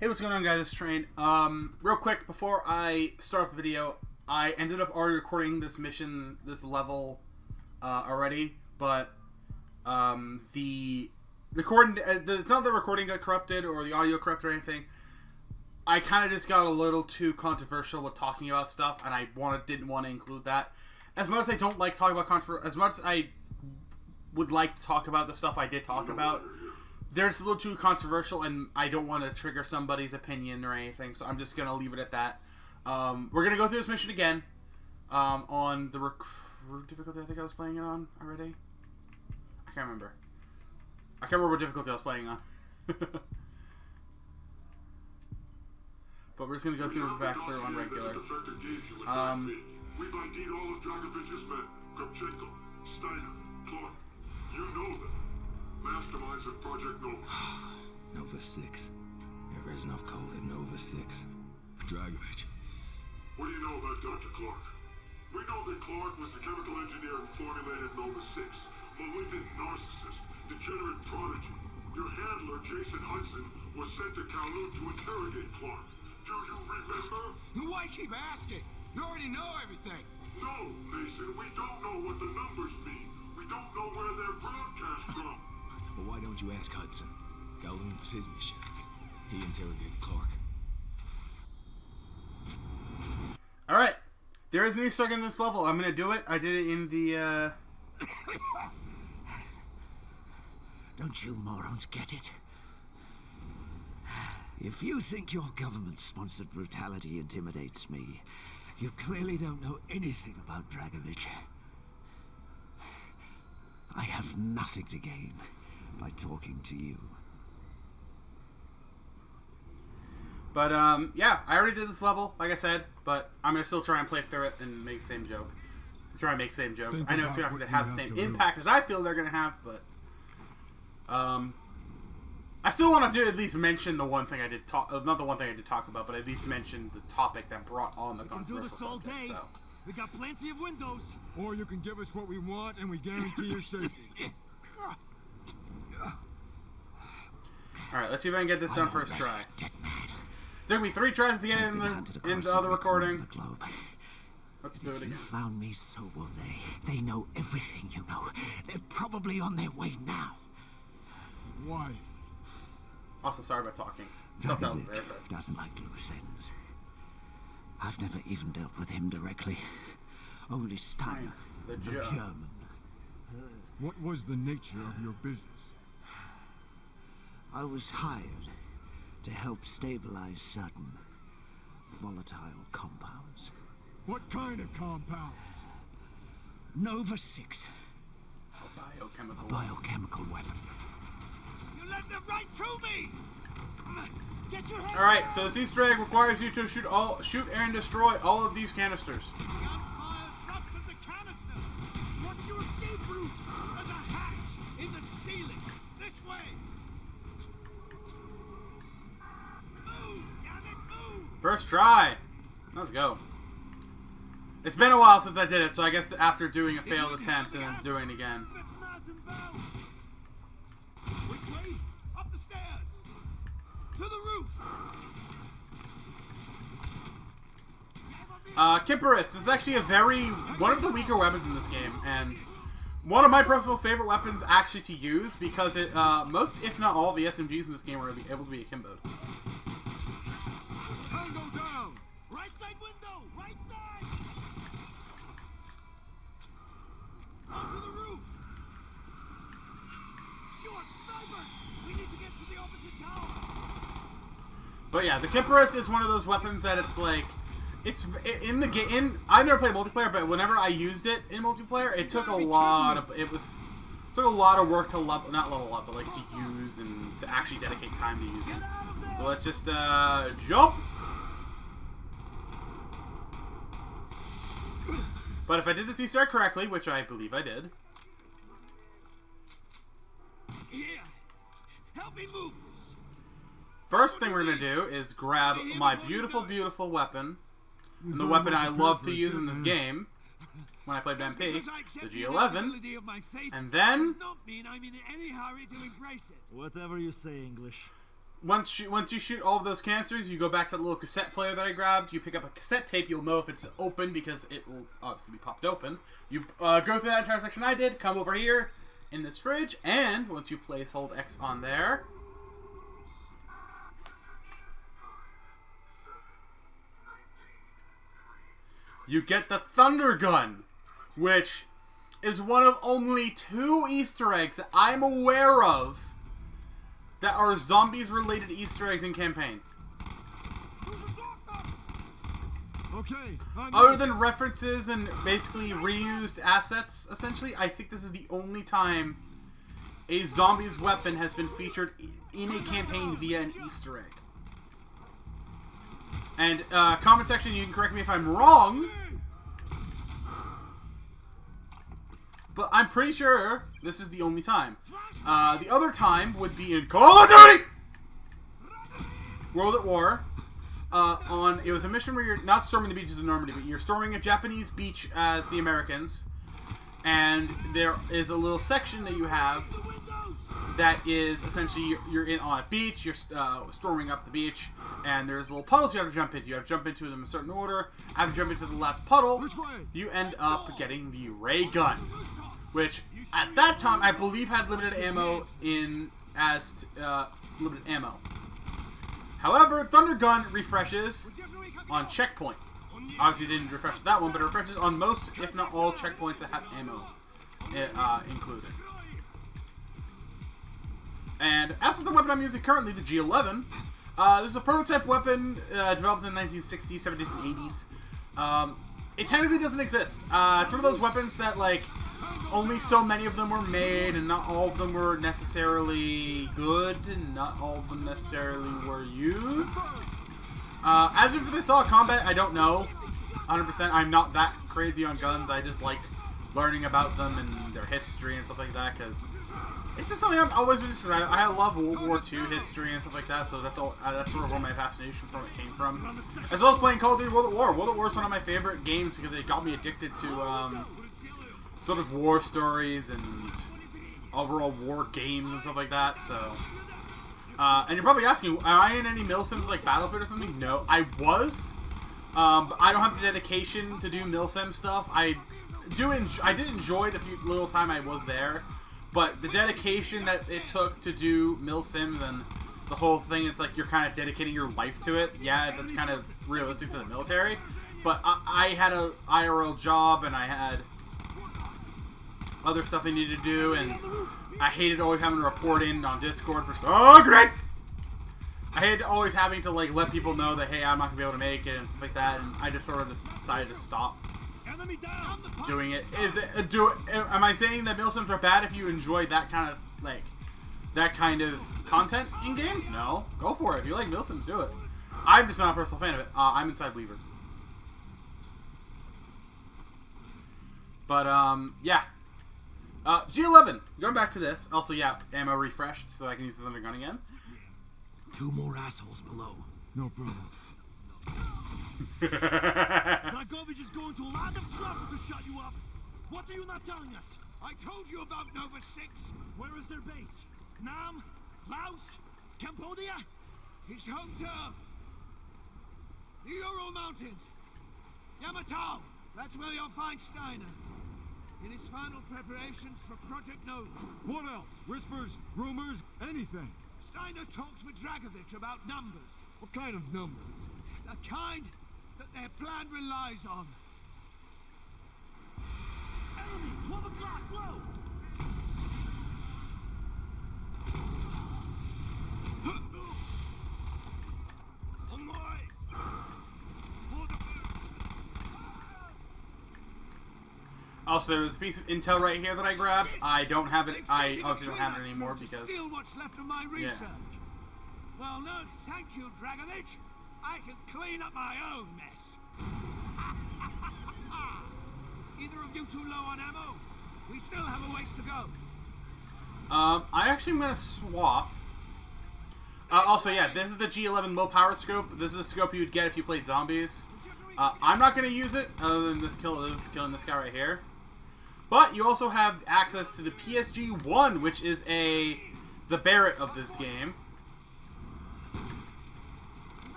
Hey, what's going on, guys? This is Train. Real quick, before I start off the video, I ended up already recording this mission, this level, already, but, the recording, it's not the recording got corrupted or the audio corrupted or anything. I kind of just got a little too controversial with talking about stuff, and I didn't want to include that. As much as I don't like talking about as much as I would like to talk about the stuff I did talk about, there's a little too controversial, and I don't want to trigger somebody's opinion or anything, so I'm just going to leave it at that. We're going to go through this mission again, on the recruit difficulty I think I was playing it on already. I can't remember. I can't remember what difficulty I was playing on. But we're just going to go back through on regular. We've ID'd all of Dragovich's men. Kopchenko, Steiner, Clark. You know them. Masterminds of Project Nova. Nova 6. Reznov called it Nova 6. Dragovich. What do you know about Dr. Clark? We know that Clark was the chemical engineer who formulated Nova 6. Malignant narcissist, degenerate prodigy. Your handler, Jason Hudson, was sent to Kowloon to interrogate Clark. Do you remember? Why keep asking? You already know everything. No, Mason, we don't know what the numbers mean. We don't know where they're broadcast from. Well, why don't you ask Hudson? Kowloon was his mission. He interrogated Clark. Alright. There is an Easter egg in this level. I'm going to do it. I did it in the, Don't you morons get it? If you think your government-sponsored brutality intimidates me, you clearly don't know anything about Dragovich. I have nothing to gain by talking to you. But, yeah, I already did this level, like I said, but I'm going to still try and play through it and make the same joke. Try and make the same jokes. I know it's not going to have the same impact as I feel they're going to have, but, I still want to at least mention the one thing I did talk, not the one thing I did talk about, but at least mention the topic that brought on the controversial subject, so. We got plenty of windows. Or you can give us what we want and we guarantee your safety. Alright, let's see if I can get this done first try. Took me 3 tries to get it in the other recording. Let's do it again. If you found me, so will they. They know everything you know. They're probably on their way now. Why? Also, sorry about talking. Something else there, but... doesn't like loose ends. I've never even dealt with him directly. Only Steiner, The the German. German. What was the nature of your business? I was hired to help stabilize certain volatile compounds. What kind of compound? Nova 6, Biochemical. a biochemical weapon. You let them right through me! Get your head Alright, so this Easter egg requires you to shoot and destroy all of these canisters. Gunfire's wrapped in the canister! What's your escape route? There's a hatch in the ceiling! This way! Move! Damn it, move! First try. Let's go. It's been a while since I did it, so I guess after doing a failed attempt and then doing it again. Which way? Up the stairs! To the roof! Kipparus is actually one of the weaker weapons in this game, and one of my personal favorite weapons actually to use because it, most, if not all, of the SMGs in this game are able to be akimboed. Tango down! Right side window! Right side! Onto the roof! Short snipers! We need to get to the opposite tower! But yeah, the Kipparus is one of those weapons that it's like, it's in the game. I've never played multiplayer, but whenever I used it in multiplayer, it took a lot of work to not level up, but like to use and to actually dedicate time to use it. So let's just jump. But if I did this Easter egg correctly, which I believe I did. Here! Help me move this! First thing we're going to do is grab my beautiful, beautiful weapon. And the weapon I love to use in this game when I played MP, the G11. And then Does not mean I'm in any hurry to embrace it. Whatever you say, English. once you shoot all of those canisters, you go back to the little cassette player that I grabbed. You pick up a cassette tape. You'll know if it's open because it will obviously be popped open. You go through that entire section I did. Come over here in this fridge, and once you place Hold X on there, you get the Thunder Gun, which is one of only 2 Easter eggs that I'm aware of that are zombies-related Easter eggs in campaign. Okay. Other than references and basically reused assets, essentially, I think this is the only time a zombie's weapon has been featured in a campaign via an Easter egg. And comment section, you can correct me if I'm wrong, but I'm pretty sure this is the only time. The other time would be in Call of Duty World at War. It was a mission where you're not storming the beaches of Normandy, but you're storming a Japanese beach as the Americans, and there is a little section that you have that is essentially you're in on a beach, you're storming up the beach, and there's little puddles you have to jump into. You have to jump into them in a certain order. After you jump into the last puddle, you end up getting the ray gun, which at that time I believe had limited ammo limited ammo. However, Thunder Gun refreshes on checkpoint. Obviously, it didn't refresh that one, but it refreshes on most, if not all, checkpoints that have ammo included. And as for the weapon I'm using currently, the G11, this is a prototype weapon developed in the 1960s, 70s, and 80s. It technically doesn't exist. It's one of those weapons that, like, only so many of them were made, and not all of them were necessarily good, and not all of them necessarily were used. As if they saw combat, I don't know 100%. I'm not that crazy on guns. I just like learning about them and their history and stuff like that, because it's just something I've always been interested in. I love World War II history and stuff like that, so that's all. That's sort of where my fascination from it came from. As well as playing Call of Duty World at War. World at War is one of my favorite games because it got me addicted to sort of war stories and overall war games and stuff like that. So, and you're probably asking, am I in any milsims like Battlefield or something? No, I was, but I don't have the dedication to do milsim stuff. I did enjoy the few little time I was there. But the dedication that it took to do milsims and the whole thing, it's like you're kind of dedicating your life to it. Yeah, that's kind of realistic to the military. But I had a IRL job and I had other stuff I needed to do, and I hated always having to report in on Discord for stuff. Oh, great! I hated always having to like let people know that, hey, I'm not going to be able to make it and stuff like that, and I just sort of decided to stop doing it. Am I saying that milsims are bad if you enjoy that kind of content in games? No, go for it. If you like milsims, do it. I'm just not a personal fan of it. I'm inside Weaver, but yeah. G11. Going back to this. Also, yeah, ammo refreshed, so I can use the Thunder Gun again. 2 more assholes below. No problem. Dragovich is going to a lot of trouble to shut you up. What are you not telling us? I told you about Nova 6. Where is their base? Nam? Laos? Cambodia? His home turf. The Ural Mountains. Yamato. That's where you'll find Steiner. In his final preparations for Project Nova. What else? Whispers, rumors, anything. Steiner talks with Dragovich about numbers. What kind of numbers? The kind that their plan relies on. Enemy, 12 o'clock, low! Oh my! Also, there was a piece of intel right here that I grabbed. I don't have it. I obviously don't have it anymore because. Steal what's left of my research. Well, no, thank you, Dragovich. I can clean up my own mess. Either of you too low on ammo? We still have a ways to go. I actually am gonna swap. Also, yeah, this is the G11 low power scope. This is a scope you would get if you played zombies. I'm not gonna use it other than killing this guy right here. But you also have access to the PSG-1, which is the Barrett of this game.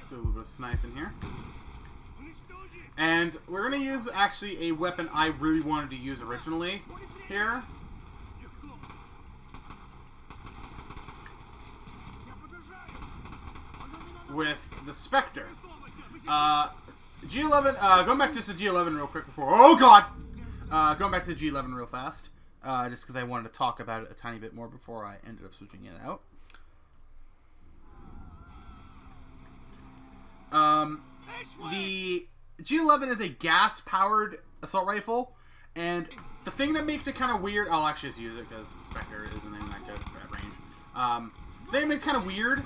Do a little bit of sniping here. And we're going to use, actually, a weapon I really wanted to use originally here. With the Spectre. G11, going back to just the G11 real quick before... Oh, God! Going back to the G11 real fast. Just because I wanted to talk about it a tiny bit more before I ended up switching it out. The G11 is a gas-powered assault rifle, and the thing that makes it kind of weird... I'll actually just use it because Spectre isn't in that good at range. The thing that makes it kind of weird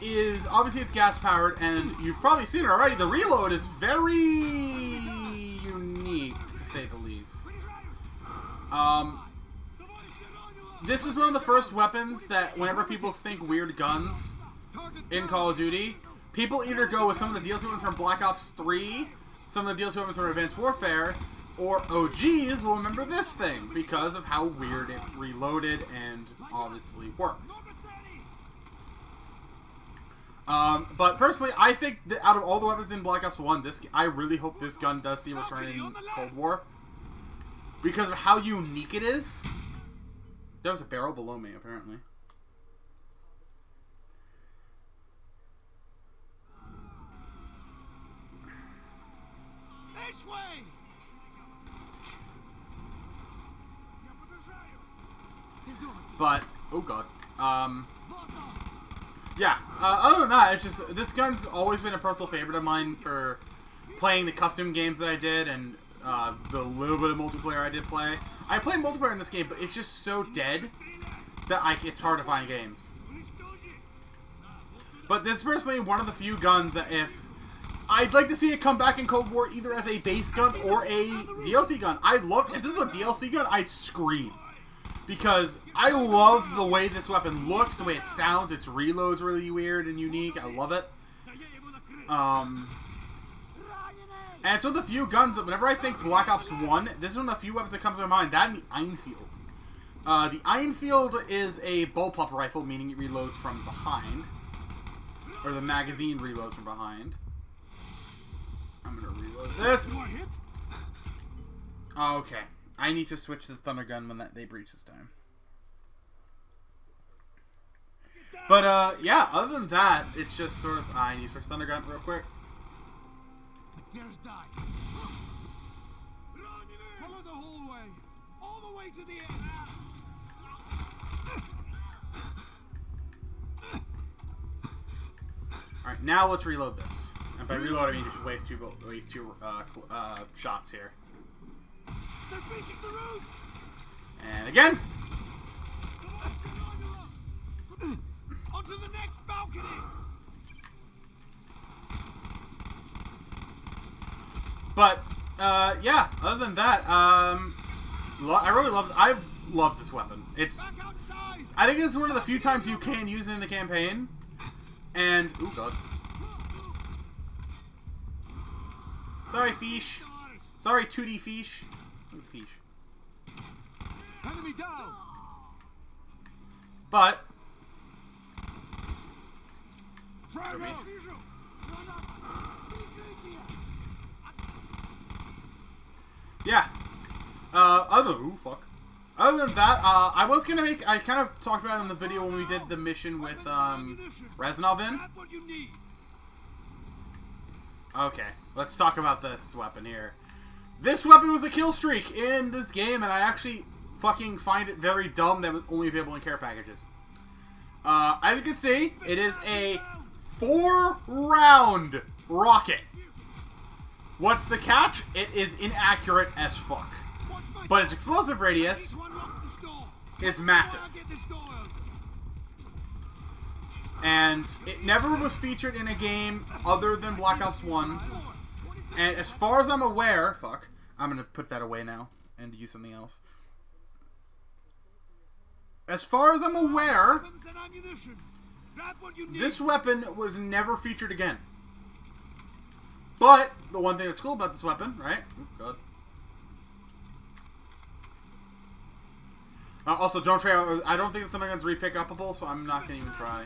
is, obviously it's gas-powered, and you've probably seen it already. The reload is very unique, to say the least. This is one of the first weapons that whenever people think weird guns in Call of Duty, people either go with some of the DLC weapons from Black Ops 3, some of the DLC weapons from Advanced Warfare, or OGs will remember this thing because of how weird it reloaded and obviously works. But personally, I think that out of all the weapons in Black Ops 1, I really hope this gun does see a return in Cold War. Because of how unique it is. There was a barrel below me, apparently. This way! But, oh god. Yeah, other than that, it's just, this gun's always been a personal favorite of mine for playing the custom games that I did, and the little bit of multiplayer I did play. I played multiplayer in this game, but it's just so dead that it's hard to find games. But this is personally one of the few guns that I'd like to see it come back in Cold War either as a base gun or a DLC gun. If this is a DLC gun, I'd scream. Because I love the way this weapon looks, the way it sounds, its reload's really weird and unique. I love it. And it's one of the few guns that whenever I think Black Ops 1, this is one of the few weapons that comes to my mind. That and the Enfield. The Enfield is a bullpup rifle, meaning it reloads from behind. Or the magazine reloads from behind. I'm gonna reload this. Okay. I need to switch to the Thunder Gun when they breach this time. But, yeah, other than that, it's just sort of... I need to switch Thunder Gun real quick. Follow the hallway, all the way to the end. Alright, now let's reload this. And by reload, I mean just waste two shots here. They're breaching the roof! And again! Onto the next balcony! But, yeah, other than that, I've loved this weapon. Back outside! I think this is one of the few times you can use it in the campaign. And, ooh, god. Sorry, fish. Sorry, 2D fish. Fish. Enemy down! But, yeah. Other than that, I was gonna I kind of talked about it in the video when we did the mission with, Reznov in. Okay, let's talk about this weapon here. This weapon was a kill streak in this game, and I actually fucking find it very dumb that it was only available in care packages. As you can see, it is a 4-round rocket. What's the catch? It is inaccurate as fuck. But its explosive radius is massive. And it never was featured in a game other than Black Ops 1. And as far as I'm aware... Fuck. I'm going to put that away now and use something else. As far as I'm aware, this weapon was never featured again. But the one thing that's cool about this weapon, right? Oh, God. Also, don't try. I don't think the Thunder Gun's re-pick-upable, so I'm not going to even try.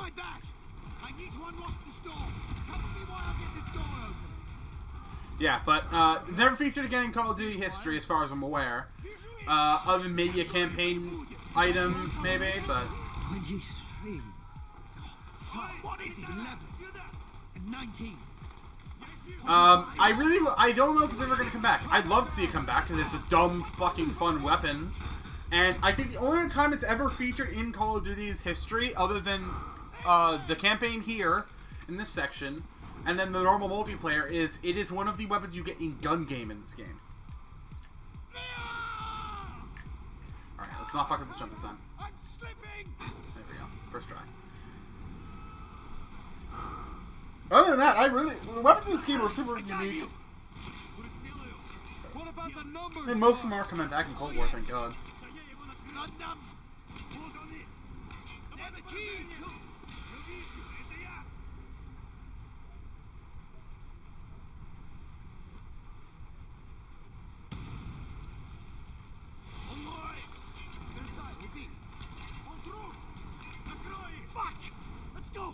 my back! I need to unlock this door! Help me while I get this door open! Yeah, but never featured again in Call of Duty history, as far as I'm aware. Other than maybe a campaign item, maybe, but... 23. What is it? 11 and 19. I don't know if it's ever going to come back. I'd love to see it come back, because it's a dumb, fucking fun weapon. And I think the only time it's ever featured in Call of Duty's history, other than the campaign here, in this section, and then the normal multiplayer, is it is one of the weapons you get in gun game in this game. Alright, let's not fuck up this jump this time. I'm slipping! There we go. First try. Other than that, the weapons in this game are super unique. What about the numbers? And most of them are coming back in Cold War, thank God. Fuck! Let's go!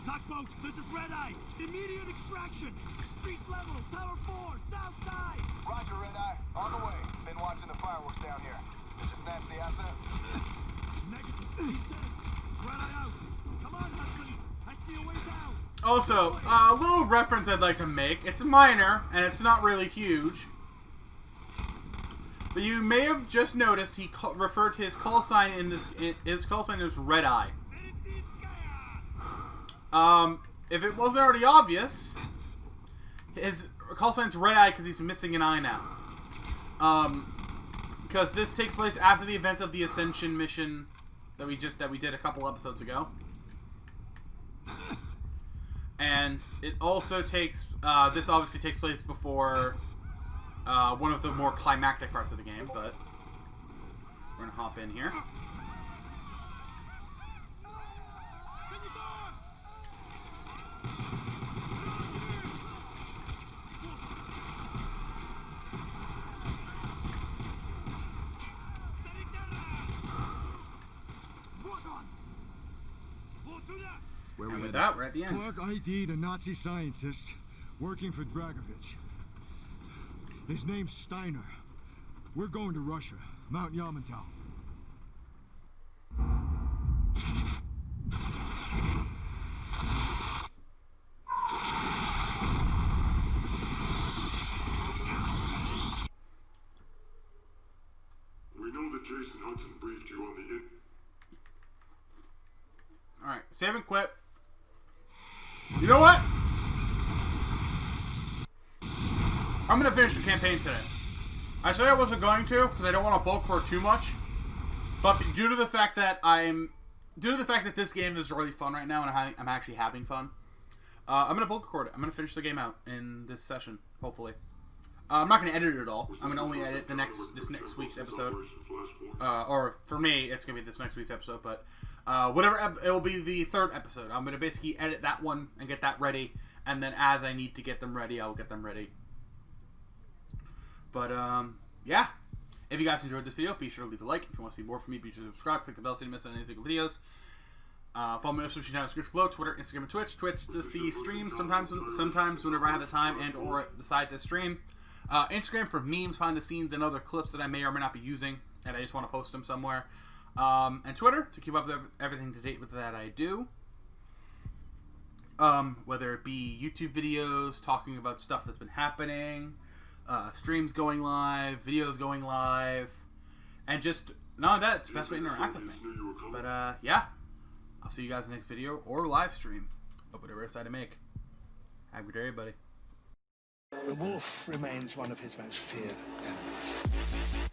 Tugboat, this is Red Eye. Immediate extraction. Street level, Tower 4, south side. Roger, Red Eye. On the way. Been watching the fireworks down here. Is it snatch the asset? Negative. He's dead. Red Eye out. Come on, Hudson. I see a way down. Also, a little reference I'd like to make. It's minor, and it's not really huge. But you may have just noticed he referred to his call sign in this. His call sign is Red Eye. If it wasn't already obvious, his call sign's Red Eye because he's missing an eye now. Because this takes place after the events of the Ascension mission that we did a couple episodes ago. And it also takes, this obviously takes place before one of the more climactic parts of the game, but we're gonna hop in here. And with that, we're at the end. Clark ID'd a Nazi scientist working for Dragovich. His name's Steiner. We're going to Russia, Mount Yamantau. We know that Jason Hudson briefed you on the Alright, save and quit. You know what? I'm gonna finish the campaign today. I said I wasn't going to because I don't want to bulk for too much, but due to the fact that this game is really fun right now and I'm actually having fun, I'm gonna bulk record it. I'm gonna finish the game out in this session, hopefully. I'm not gonna edit it at all. I'm gonna only edit this next week's episode, or for me, it's gonna be this next week's episode. But whatever, it will be the third episode. I'm gonna basically edit that one and get that ready, and then as I need to get them ready, I will get them ready. But, yeah. If you guys enjoyed this video, be sure to leave a like. If you want to see more from me, be sure to subscribe. Click the bell so you don't miss any single videos. Follow me on social media description below. Twitter, Instagram, and Twitch. Twitch to see streams sometimes whenever I have the time and or decide to stream. Instagram for memes, behind the scenes, and other clips that I may or may not be using, and I just want to post them somewhere. And Twitter to keep up with everything to date with that I do. Whether it be YouTube videos, talking about stuff that's been happening, streams going live, videos going live, and just none of that. It's the best way to interact with me. But yeah, I'll see you guys in the next video or live stream. Whatever I decide to make. Have a good day, everybody. The wolf remains one of his most feared animals.